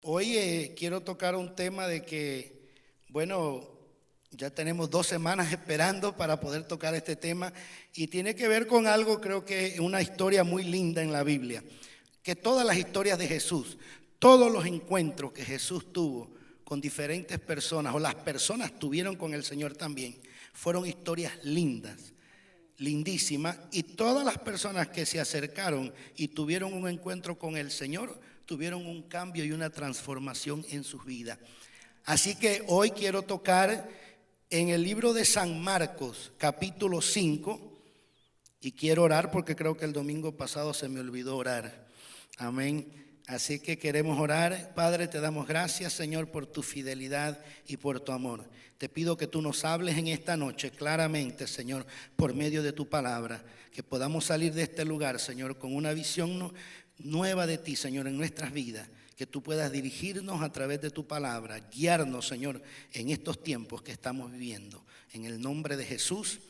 Hoy quiero tocar un tema de que, bueno, ya tenemos 2 semanas esperando para poder tocar este tema y tiene que ver con algo, creo que una historia muy linda en la Biblia, que todas las historias de Jesús, todos los encuentros que Jesús tuvo con diferentes personas o las personas tuvieron con el Señor también, fueron historias lindas, lindísimas, y todas las personas que se acercaron y tuvieron un encuentro con el Señor tuvieron un cambio y una transformación en sus vidas. Así que hoy quiero tocar en el libro de San Marcos, capítulo 5, y quiero orar porque creo que el domingo pasado se me olvidó orar. Amén. Así que queremos orar. Padre, te damos gracias, Señor, por tu fidelidad y por tu amor. Te pido que tú nos hables en esta noche claramente, Señor, por medio de tu palabra, que podamos salir de este lugar, Señor, con una visión nueva de ti, Señor, en nuestras vidas, que tú puedas dirigirnos a través de tu palabra, guiarnos, Señor, en estos tiempos que estamos viviendo. En el nombre de Jesús,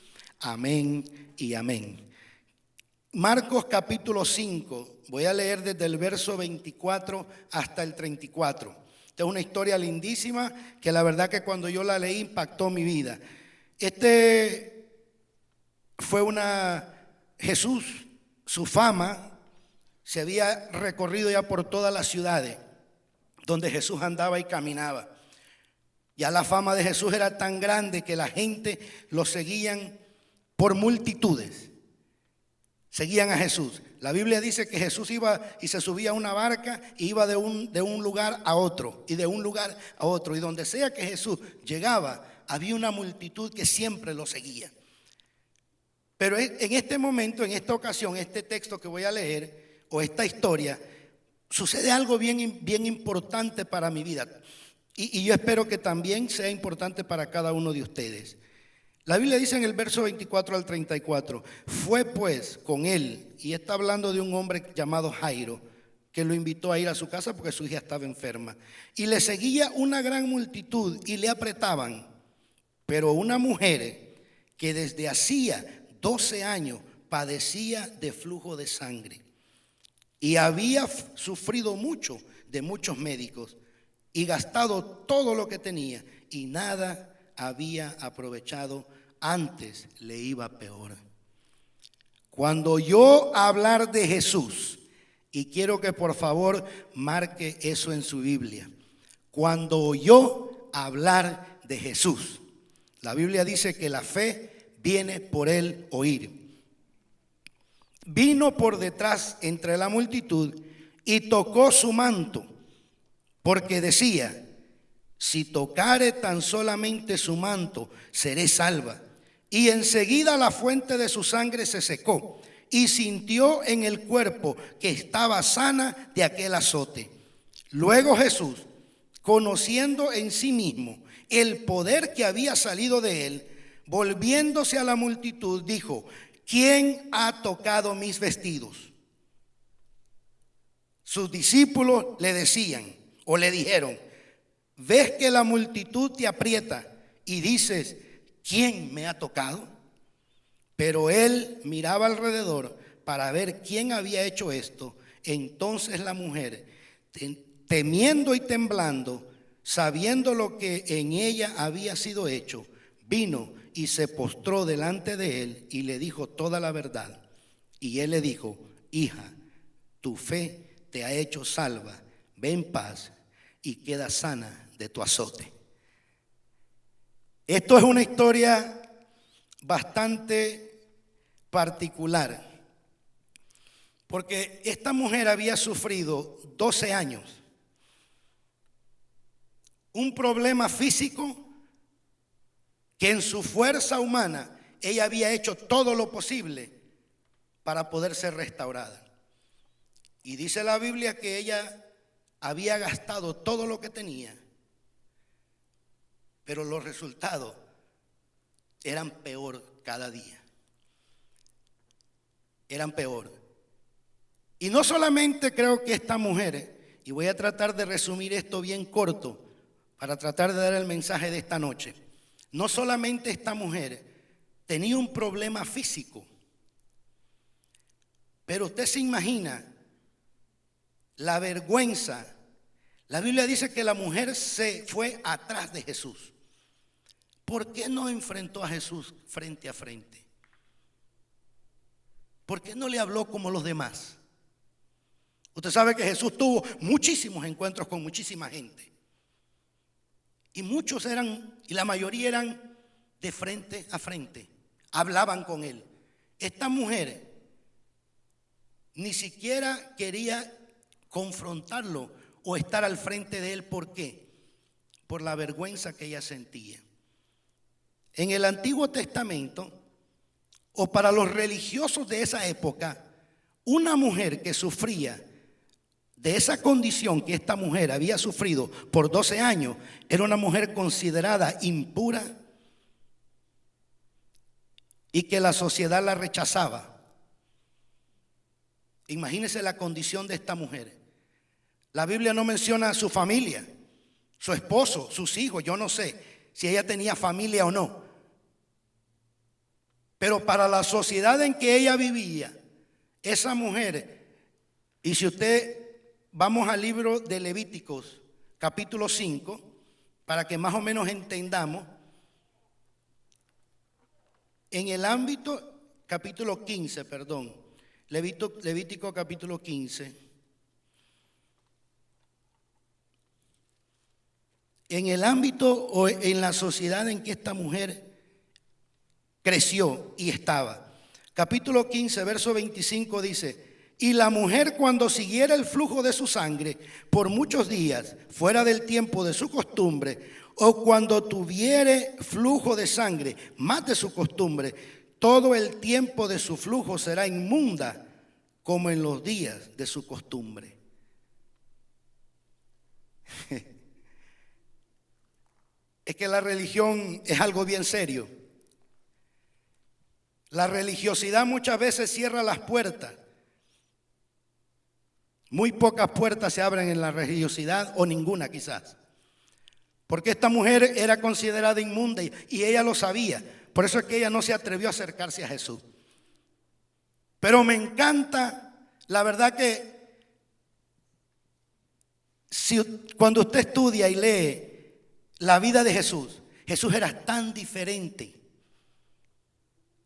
amén y amén. Marcos capítulo 5, voy a leer desde el verso 24 hasta el 34. Esta es una historia lindísima que la verdad que cuando yo la leí impactó mi vida. Jesús, su fama se había recorrido ya por todas las ciudades donde Jesús andaba y caminaba. Ya la fama de Jesús era tan grande que la gente lo seguían por multitudes. Seguían a Jesús. La Biblia dice que Jesús iba y se subía a una barca y iba de un lugar a otro y de un lugar a otro. Y donde sea que Jesús llegaba, había una multitud que siempre lo seguía. Pero en este momento, en esta ocasión, este texto que voy a leer, o esta historia, sucede algo bien importante para mi vida. Y yo espero que también sea importante para cada uno de ustedes. La Biblia dice en el verso 24 al 34, fue pues con él, y está hablando de un hombre llamado Jairo, que lo invitó a ir a su casa porque su hija estaba enferma. Y le seguía una gran multitud y le apretaban. Pero una mujer que desde hacía 12 años padecía de flujo de sangre y había sufrido mucho de muchos médicos y gastado todo lo que tenía y nada había aprovechado, antes le iba peor. Cuando oyó hablar de Jesús, y quiero que por favor marque eso en su Biblia, cuando oyó hablar de Jesús, la Biblia dice que la fe viene por el oír. Vino por detrás entre la multitud y tocó su manto, porque decía: si tocare tan solamente su manto, seré salva. Y enseguida la fuente de su sangre se secó y sintió en el cuerpo que estaba sana de aquel azote. Luego Jesús, conociendo en sí mismo el poder que había salido de él, volviéndose a la multitud, dijo: ¿quién ha tocado mis vestidos? Sus discípulos le decían o le dijeron: ¿ves que la multitud te aprieta y dices: ¿quién me ha tocado? Pero él miraba alrededor para ver quién había hecho esto. Entonces la mujer, temiendo y temblando, sabiendo lo que en ella había sido hecho, vino y se postró delante de él y le dijo toda la verdad. Y él le dijo: hija, tu fe te ha hecho salva, ve en paz y queda sana de tu azote. Esto es una historia bastante particular, porque esta mujer había sufrido 12 años un problema físico que en su fuerza humana ella había hecho todo lo posible para poder ser restaurada. Y dice la Biblia que ella había gastado todo lo que tenía, pero los resultados eran peor cada día. Eran peor. Y no solamente creo que esta mujer, y voy a tratar de resumir esto bien corto para tratar de dar el mensaje de esta noche, no solamente esta mujer tenía un problema físico, pero usted se imagina la vergüenza, La Biblia dice que la mujer se fue atrás de Jesús. ¿Por qué no enfrentó a Jesús frente a frente? ¿Por qué no le habló como los demás? Usted sabe que Jesús tuvo muchísimos encuentros con muchísima gente. Y muchos eran, y la mayoría eran de frente a frente. Hablaban con él. Esta mujer ni siquiera quería confrontarlo o estar al frente de él. ¿Por qué? Por la vergüenza que ella sentía. En el Antiguo Testamento, o para los religiosos de esa época, una mujer que sufría de esa condición que esta mujer había sufrido por 12 años, era una mujer considerada impura y que la sociedad la rechazaba. Imagínense la condición de esta mujer. La Biblia no menciona a su familia, su esposo, sus hijos, yo no sé si ella tenía familia o no. Pero para la sociedad en que ella vivía, esa mujer, y si usted, vamos al libro de Levíticos, capítulo 5, para que más o menos entendamos, en el ámbito, capítulo 15, perdón, Levítico capítulo 15, en el ámbito o en la sociedad en que esta mujer creció y estaba. Capítulo 15, verso 25 dice: y la mujer, cuando siguiera el flujo de su sangre por muchos días, fuera del tiempo de su costumbre, o cuando tuviere flujo de sangre más de su costumbre, todo el tiempo de su flujo será inmunda, como en los días de su costumbre. Es que la religión es algo bien serio. La religiosidad muchas veces cierra las puertas. Muy pocas puertas se abren en la religiosidad, o ninguna quizás. Porque esta mujer era considerada inmunda y ella lo sabía. Por eso es que ella no se atrevió a acercarse a Jesús. Pero me encanta, la verdad que cuando usted estudia y lee la vida de Jesús, Jesús era tan diferente.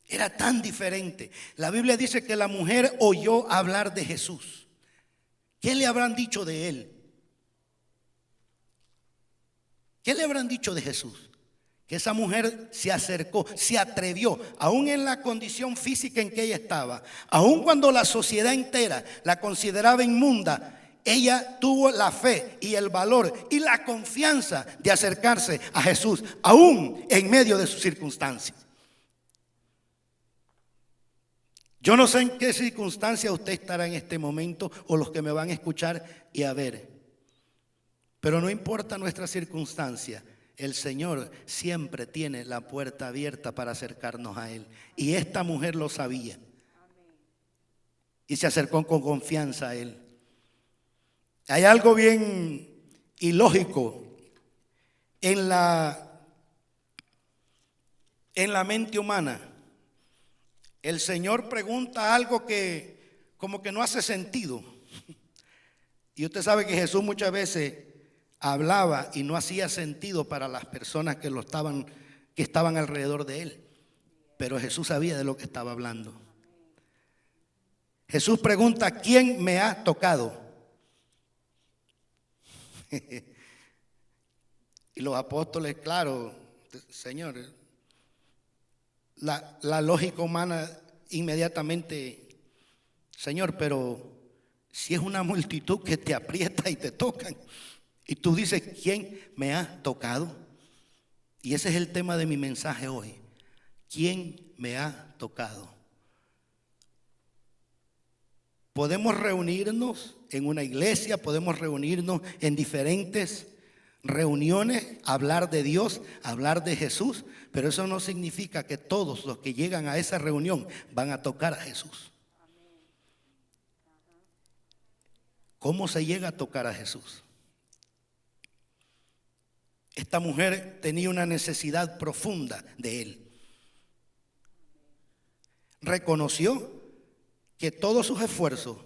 Era tan diferente. La Biblia dice que la mujer oyó hablar de Jesús. ¿Qué le habrán dicho de él? ¿Qué le habrán dicho de Jesús? Que esa mujer se acercó, se atrevió, aún en la condición física en que ella estaba, aún cuando la sociedad entera la consideraba inmunda, ella tuvo la fe y el valor y la confianza de acercarse a Jesús, aún en medio de sus circunstancias. Yo no sé en qué circunstancia usted estará en este momento, o los que me van a escuchar y a ver. Pero no importa nuestra circunstancia, el Señor siempre tiene la puerta abierta para acercarnos a Él. Y esta mujer lo sabía. Y se acercó con confianza a Él. Hay algo bien ilógico en la mente humana. El Señor pregunta algo que como que no hace sentido. Y usted sabe que Jesús muchas veces hablaba y no hacía sentido para las personas que estaban alrededor de él. Pero Jesús sabía de lo que estaba hablando. Jesús pregunta: ¿quién me ha tocado? Y los apóstoles, claro, Señor, la lógica humana inmediatamente: Señor, pero si es una multitud que te aprieta y te tocan, y tú dices: ¿quién me ha tocado? Y ese es el tema de mi mensaje hoy. ¿Quién me ha tocado? Podemos reunirnos en una iglesia, podemos reunirnos en diferentes reuniones, hablar de Dios, hablar de Jesús, pero eso no significa que todos los que llegan a esa reunión van a tocar a Jesús. ¿Cómo se llega a tocar a Jesús? Esta mujer tenía una necesidad profunda de Él. Reconoció que todos sus esfuerzos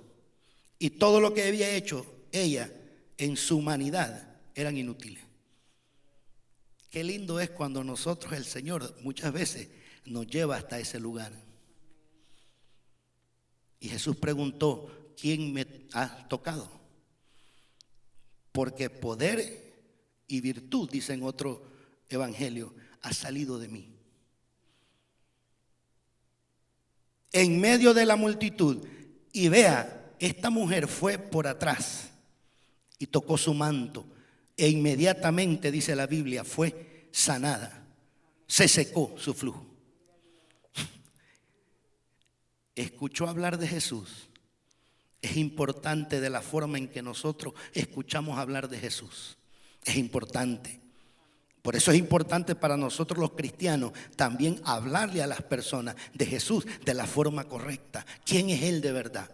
y todo lo que había hecho ella en su humanidad eran inútiles. Qué lindo es cuando nosotros, el Señor, muchas veces nos lleva hasta ese lugar. Y Jesús preguntó: ¿quién me ha tocado? Porque poder y virtud, dice en otro evangelio, ha salido de mí. En medio de la multitud, y vea, esta mujer fue por atrás y tocó su manto, e inmediatamente, dice la Biblia, fue sanada. Se secó su flujo. Escuchó hablar de Jesús. Es importante de la forma en que nosotros escuchamos hablar de Jesús. Es importante. Por eso es importante para nosotros los cristianos también hablarle a las personas de Jesús de la forma correcta. ¿Quién es Él de verdad?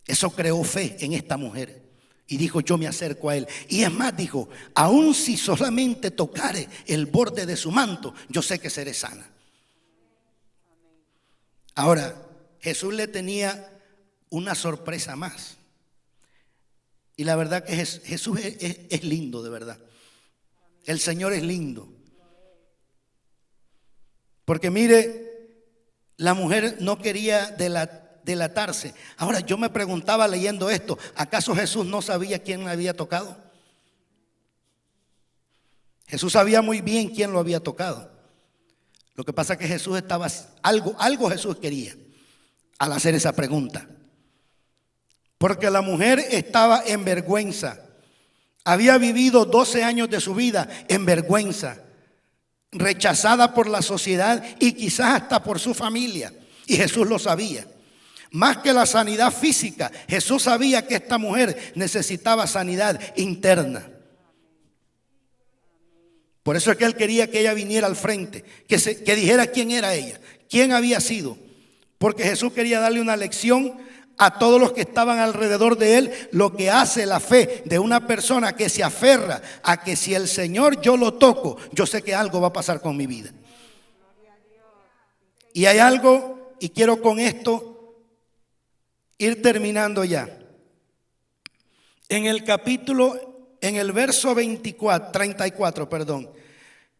Eso creó fe en esta mujer. Y dijo: yo me acerco a Él. Y es más, dijo: aun si solamente tocare el borde de su manto, yo sé que seré sana. Ahora, Jesús le tenía una sorpresa más. Y la verdad que Jesús es lindo, de verdad. El Señor es lindo. Porque mire, la mujer no quería delatarse. Ahora, yo me preguntaba leyendo esto: ¿acaso Jesús no sabía quién le había tocado? Jesús sabía muy bien quién lo había tocado. Lo que pasa es que Jesús estaba, algo Jesús quería al hacer esa pregunta. Porque la mujer estaba en vergüenza. Había vivido 12 años de su vida en vergüenza, rechazada por la sociedad y quizás hasta por su familia. Y Jesús lo sabía. Más que la sanidad física, Jesús sabía que esta mujer necesitaba sanidad interna. Por eso es que Él quería que ella viniera al frente, que dijera quién era ella, quién había sido. Porque Jesús quería darle una lección a todos los que estaban alrededor de Él, lo que hace la fe de una persona que se aferra a que si el Señor yo lo toco, yo sé que algo va a pasar con mi vida. Y hay algo, y quiero con esto ir terminando ya. En el verso 34,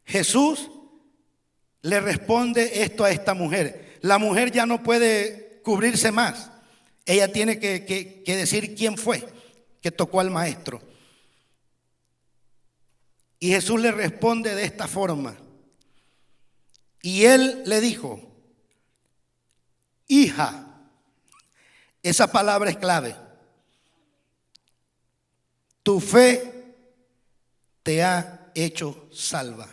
Jesús le responde esto a esta mujer. La mujer ya no puede cubrirse más. Ella tiene que decir quién fue que tocó al maestro. Y Jesús le responde de esta forma. Y Él le dijo: hija. Esa palabra es clave. Tu fe te ha hecho salva.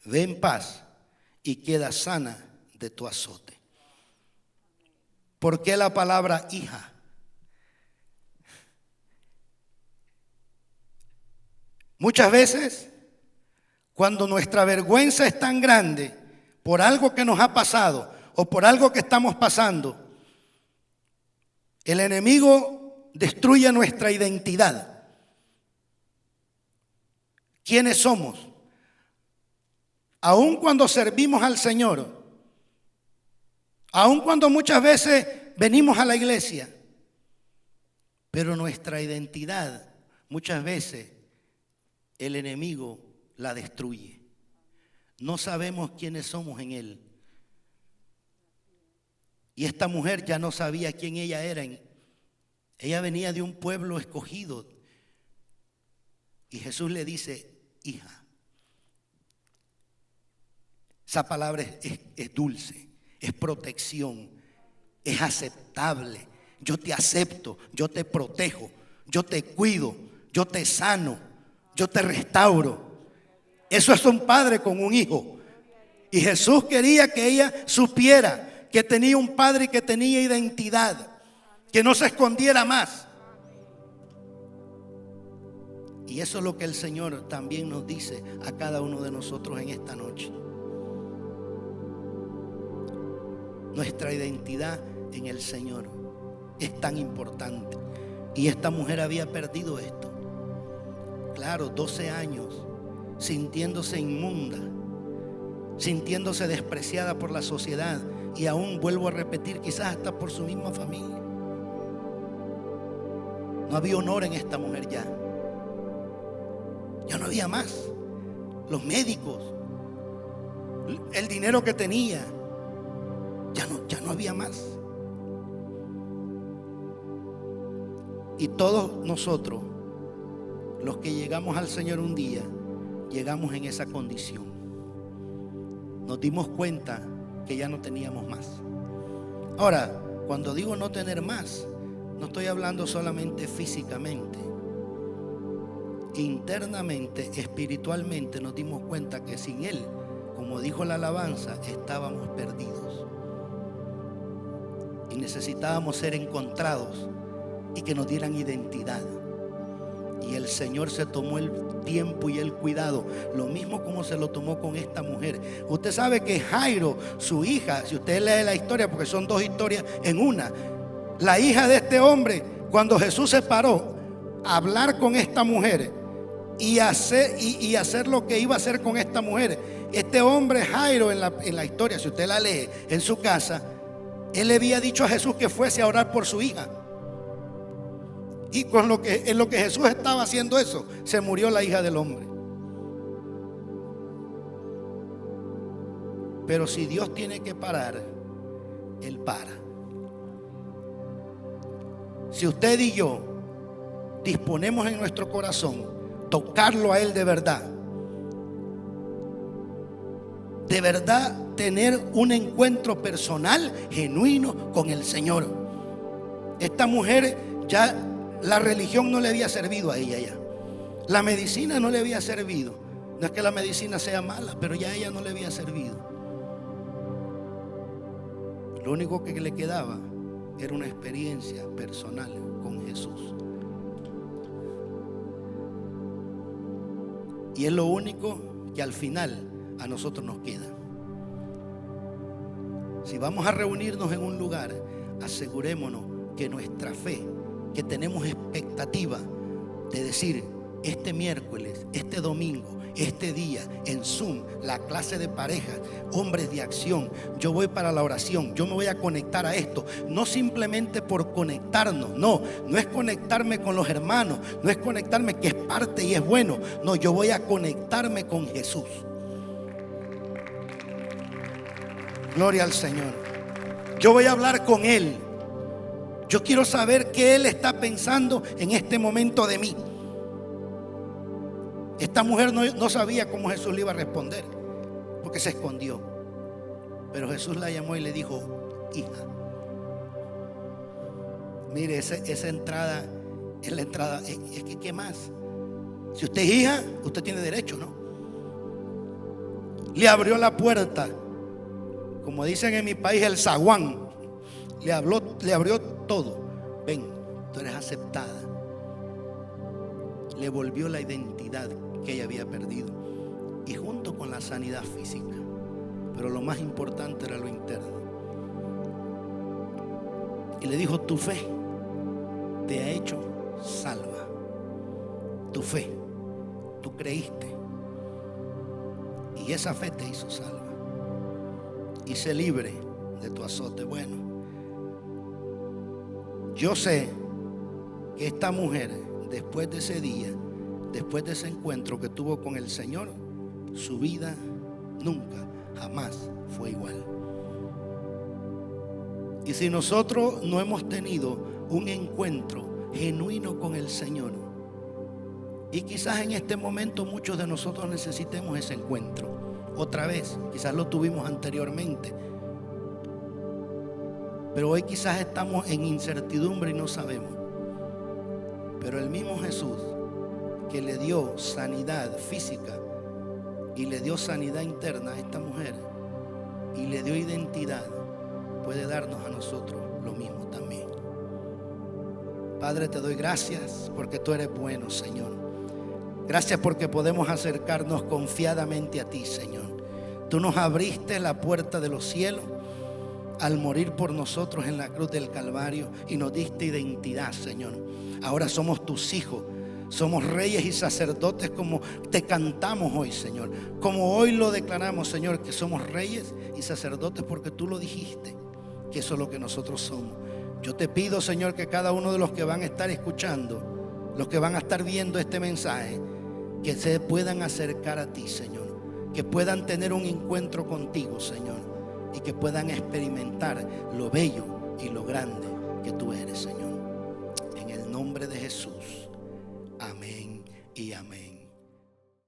Ve en paz y queda sana de tu azote. ¿Por qué la palabra hija? Muchas veces, cuando nuestra vergüenza es tan grande por algo que nos ha pasado o por algo que estamos pasando, el enemigo destruye nuestra identidad. ¿Quiénes somos? Aun cuando servimos al Señor, aun cuando muchas veces venimos a la iglesia, pero nuestra identidad muchas veces el enemigo la destruye. No sabemos quiénes somos en Él. Y esta mujer ya no sabía quién ella era. Ella venía de un pueblo escogido. Y Jesús le dice: hija. Esa palabra es dulce, es protección, es aceptable. Yo te acepto, yo te protejo, yo te cuido, yo te sano, yo te restauro. Eso es un padre con un hijo. Y Jesús quería que ella supiera que tenía un padre y que tenía identidad, que no se escondiera más. Y eso es lo que el Señor también nos dice a cada uno de nosotros en esta noche. Nuestra identidad en el Señor es tan importante. Y esta mujer había perdido esto. Claro, 12 años sintiéndose inmunda, sintiéndose despreciada por la sociedad y aún, vuelvo a repetir, quizás hasta por su misma familia. No había honor en esta mujer ya. Ya no había más. Los médicos, el dinero que tenía, ya no había más. Y todos nosotros, los que llegamos al Señor un día, llegamos en esa condición. Nos dimos cuenta que ya no teníamos más. Ahora, cuando digo no tener más, no estoy hablando solamente físicamente. Internamente, espiritualmente, nos dimos cuenta que sin Él, como dijo la alabanza, estábamos perdidos. Y necesitábamos ser encontrados y que nos dieran identidad. Y el Señor se tomó el tiempo y el cuidado, lo mismo como se lo tomó con esta mujer. Usted sabe que Jairo, su hija, si usted lee la historia, porque son dos historias en una, la hija de este hombre, cuando Jesús se paró a hablar con esta mujer y hacer lo que iba a hacer con esta mujer, este hombre Jairo en la historia, si usted la lee en su casa, él le había dicho a Jesús que fuese a orar por su hija. Y en lo que Jesús estaba haciendo eso, se murió la hija del hombre. Pero si Dios tiene que parar, Él para. Si usted y yo disponemos en nuestro corazón tocarlo a Él de verdad tener un encuentro personal, genuino con el Señor. Esta mujer ya, la religión no le había servido a ella ya. La medicina no le había servido. No es que la medicina sea mala, pero ya a ella no le había servido. Lo único que le quedaba era una experiencia personal con Jesús. Y es lo único que al final a nosotros nos queda. Si vamos a reunirnos en un lugar, asegurémonos que nuestra fe, que tenemos expectativa de decir este miércoles, este domingo, este día en Zoom, la clase de parejas, hombres de acción, yo voy para la oración, yo me voy a conectar a esto, no simplemente por conectarnos, no es conectarme con los hermanos, no es conectarme que es parte y es bueno, no, yo voy a conectarme con Jesús. Gloria al Señor. Yo voy a hablar con Él. Yo quiero saber qué Él está pensando en este momento de mí. Esta mujer no sabía cómo Jesús le iba a responder, porque se escondió. Pero Jesús la llamó y le dijo: hija. Mire, esa entrada es la entrada. Es que, ¿qué más? Si usted es hija, usted tiene derecho, ¿no? Le abrió la puerta, como dicen en mi país, el zaguán. Le abrió todo. Ven, tú eres aceptada. Le volvió la identidad que ella había perdido, y junto con la sanidad física. Pero lo más importante era lo interno. Y le dijo: tu fe te ha hecho salva. Tu fe, tú creíste, y esa fe te hizo salva. Y sé libre de tu azote. Bueno, yo sé que esta mujer, después de ese día, después de ese encuentro que tuvo con el Señor, su vida nunca, jamás fue igual. Y si nosotros no hemos tenido un encuentro genuino con el Señor, y quizás en este momento muchos de nosotros necesitemos ese encuentro otra vez, quizás lo tuvimos anteriormente, pero hoy quizás estamos en incertidumbre y no sabemos. Pero el mismo Jesús que le dio sanidad física y le dio sanidad interna a esta mujer y le dio identidad, puede darnos a nosotros lo mismo también. Padre, te doy gracias porque tú eres bueno, Señor. Gracias porque podemos acercarnos confiadamente a ti, Señor. Tú nos abriste la puerta de los cielos al morir por nosotros en la cruz del Calvario y nos diste identidad, Señor. Ahora somos tus hijos, somos reyes y sacerdotes, como te cantamos hoy, Señor. Como hoy lo declaramos, Señor, que somos reyes y sacerdotes porque tú lo dijiste, que eso es lo que nosotros somos. Yo te pido, Señor, que cada uno de los que van a estar escuchando, los que van a estar viendo este mensaje, que se puedan acercar a ti, Señor, que puedan tener un encuentro contigo, Señor, y que puedan experimentar lo bello y lo grande que tú eres, Señor. En el nombre de Jesús, amén y amén.